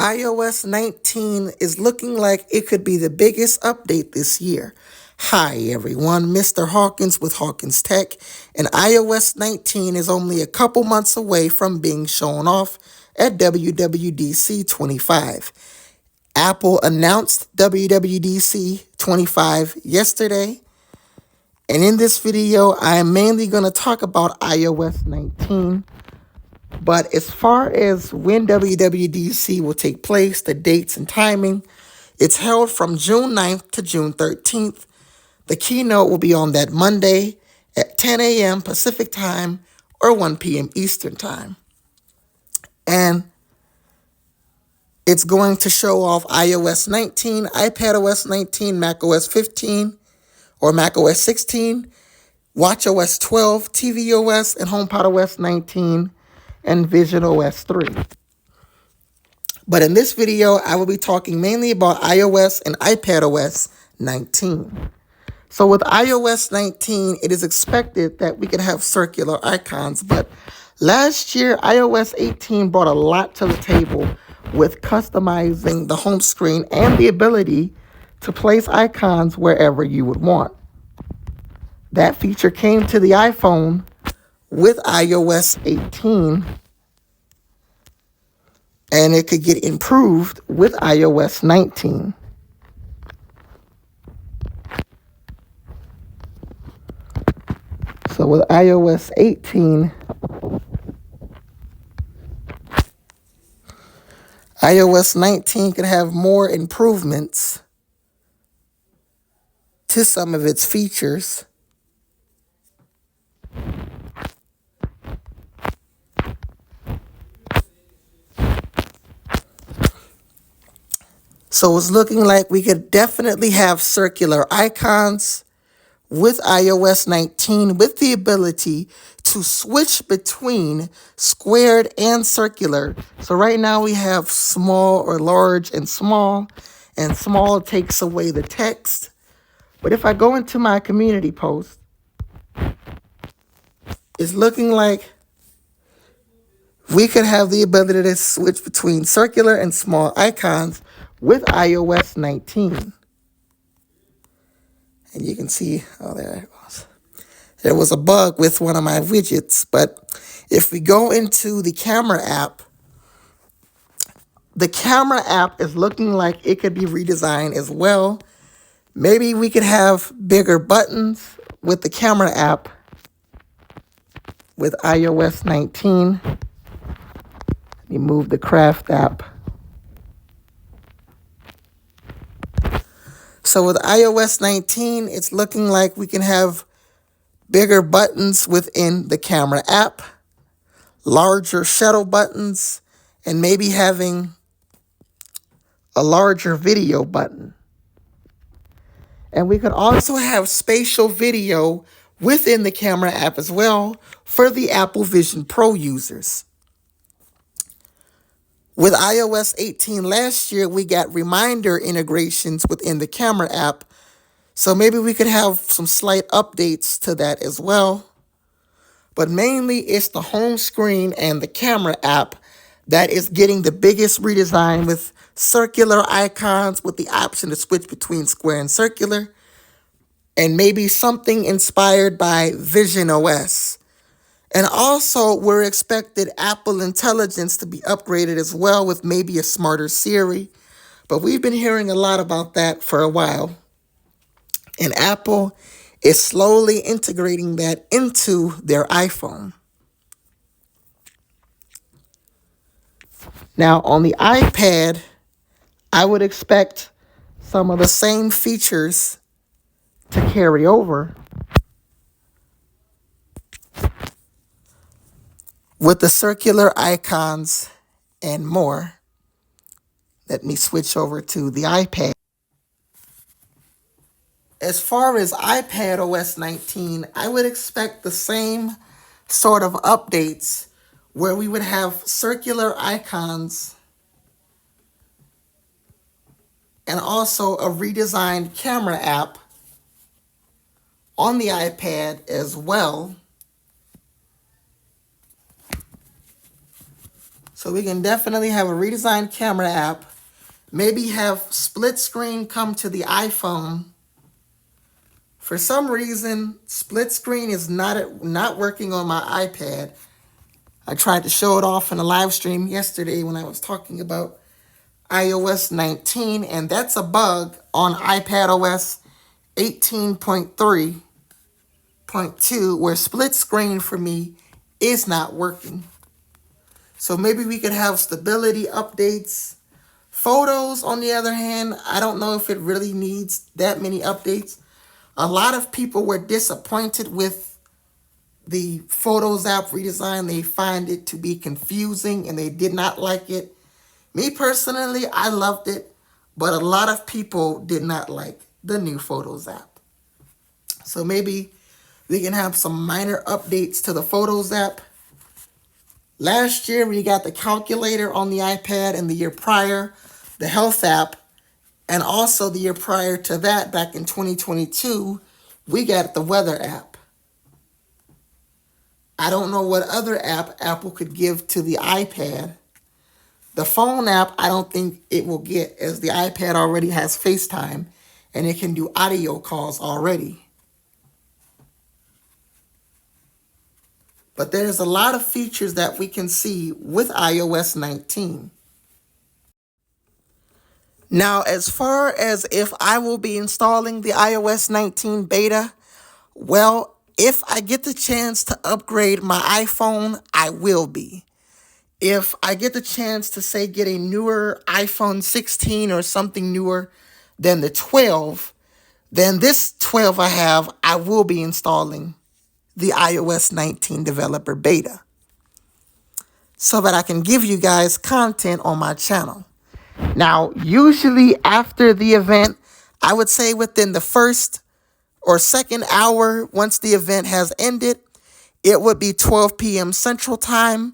iOS 19 is looking like it could be the biggest update this year. Hi everyone, Mr. Hawkins with Hawkins Tech, and iOS 19 is only a couple months away from being shown off at WWDC 25. Apple announced WWDC 25 yesterday, and in this video I am mainly going to talk about iOS 19. But as far as when WWDC will take place, the dates and timing, it's held from June 9th to June 13th. The keynote will be on that Monday at 10 a.m. Pacific Time or 1 p.m. Eastern Time. And it's going to show off iOS 19, iPadOS 19, macOS 15 or macOS 16, watchOS 12, tvOS, and HomePodOS 19, and visionOS 3. But in this video, I will be talking mainly about iOS and iPadOS 19. So with iOS 19, it is expected that we could have circular icons, but last year, iOS 18 brought a lot to the table with customizing the home screen and the ability to place icons wherever you would want. That feature came to the iPhone with iOS 18, and it could get improved with iOS 19. So with iOS 18, iOS 19 could have more improvements to some of its features. So it's looking like we could definitely have circular icons with iOS 19 with the ability to switch between squared and circular. So right now we have small or large and small takes away the text. But if I go into my community post, it's looking like we could have the ability to switch between circular and small icons with iOS 19. And you can see, oh, there it goes. There was a bug with one of my widgets, but if we go into the camera app is looking like it could be redesigned as well. Maybe we could have bigger buttons with the camera app with iOS 19. Let me move the craft app. So with iOS 19, it's looking like we can have bigger buttons within the camera app, larger shadow buttons, and maybe having a larger video button. And we could also have spatial video within the camera app as well for the Apple Vision Pro users. With iOS 18 last year, we got reminder integrations within the camera app. So maybe we could have some slight updates to that as well. But mainly it's the home screen and the camera app that is getting the biggest redesign with circular icons with the option to switch between square and circular. And maybe something inspired by visionOS. And also, we're expected Apple Intelligence to be upgraded as well with maybe a smarter Siri. But we've been hearing a lot about that for a while. And Apple is slowly integrating that into their iPhone. Now, on the iPad, I would expect some of the same features to carry over with the circular icons and more. Let me switch over to the iPad. As far as iPadOS 19, I would expect the same sort of updates where we would have circular icons and also a redesigned camera app on the iPad as well. So we can definitely have a redesigned camera app. Maybe have split screen come to the iPhone. For some reason, split screen is not working on my iPad. I tried to show it off in a live stream yesterday when I was talking about iOS 19, and that's a bug on iPadOS 18.3.2 where split screen for me is not working. So maybe we could have stability updates. Photos, on the other hand, I don't know if it really needs that many updates. A lot of people were disappointed with the Photos app redesign. They find it to be confusing and they did not like it. Me personally, I loved it, but a lot of people did not like the new Photos app. So maybe we can have some minor updates to the Photos app. Last year, we got the calculator on the iPad, and the year prior, the Health app, and also the year prior to that, back in 2022, we got the Weather app. I don't know what other app Apple could give to the iPad. The phone app, I don't think it will get, as the iPad already has FaceTime, and it can do audio calls already. But there's a lot of features that we can see with iOS 19. Now, as far as if I will be installing the iOS 19 beta, well, if I get the chance to upgrade my iPhone, I will be. If I get the chance to, say, get a newer iPhone 16 or something newer than the 12, then this 12 I have, I will be installing the iOS 19 developer beta so that I can give you guys content on my channel. Now, usually after the event, I would say within the first or second hour, once the event has ended, it would be 12 p.m. Central Time.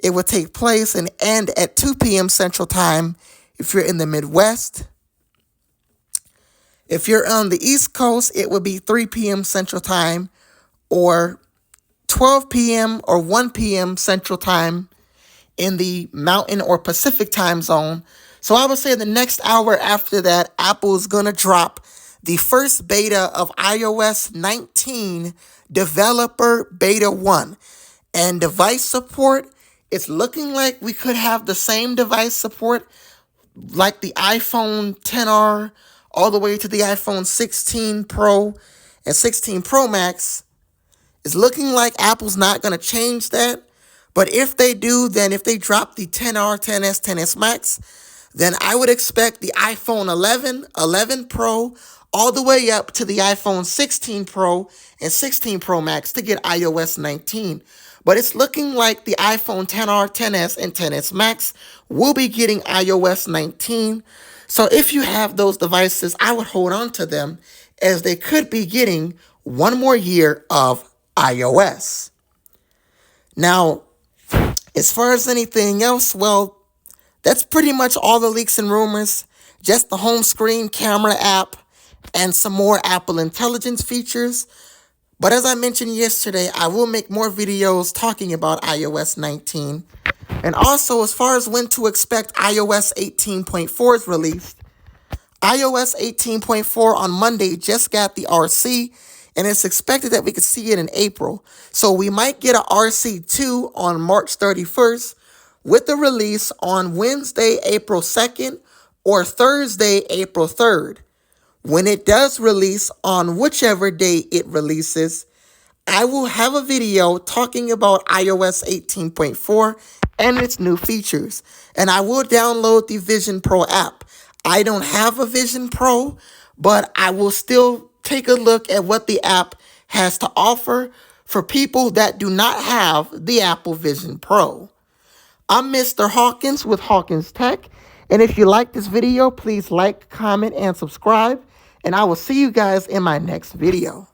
It would take place and end at 2 p.m. Central Time if you're in the Midwest. If you're on the East Coast, it would be 3 p.m. Central Time or 12 p.m. or 1 p.m. Central Time in the Mountain or Pacific time zone. So I would say the next hour after that, Apple is going to drop the first beta of iOS 19 Developer Beta 1. And device support, it's looking like we could have the same device support like the iPhone XR all the way to the iPhone 16 Pro and 16 Pro Max. It's looking like Apple's not going to change that. But if they do, then if they drop the XR, XS, XS Max, then I would expect the iPhone 11, 11 Pro, all the way up to the iPhone 16 Pro and 16 Pro Max to get iOS 19. But it's looking like the iPhone XR, XS, and XS Max will be getting iOS 19. So if you have those devices, I would hold on to them as they could be getting one more year of iOS. Now, as far as anything else, well, that's pretty much all the leaks and rumors. Just the home screen camera app and some more Apple Intelligence features. But as I mentioned yesterday, I will make more videos talking about iOS 19. And also, as far as when to expect iOS 18.4's release, iOS 18.4 on Monday just got the RC, and it's expected that we could see it in April. So we might get a RC2 on March 31st with the release on Wednesday, April 2nd or Thursday, April 3rd. When it does release, on whichever day it releases, I will have a video talking about iOS 18.4 and its new features. And I will download the Vision Pro app. I don't have a Vision Pro, but I will still take a look at what the app has to offer for people that do not have the Apple Vision Pro. I'm Mr. Hawkins with Hawkins Tech. And if you like this video, please like, comment, and subscribe. And I will see you guys in my next video.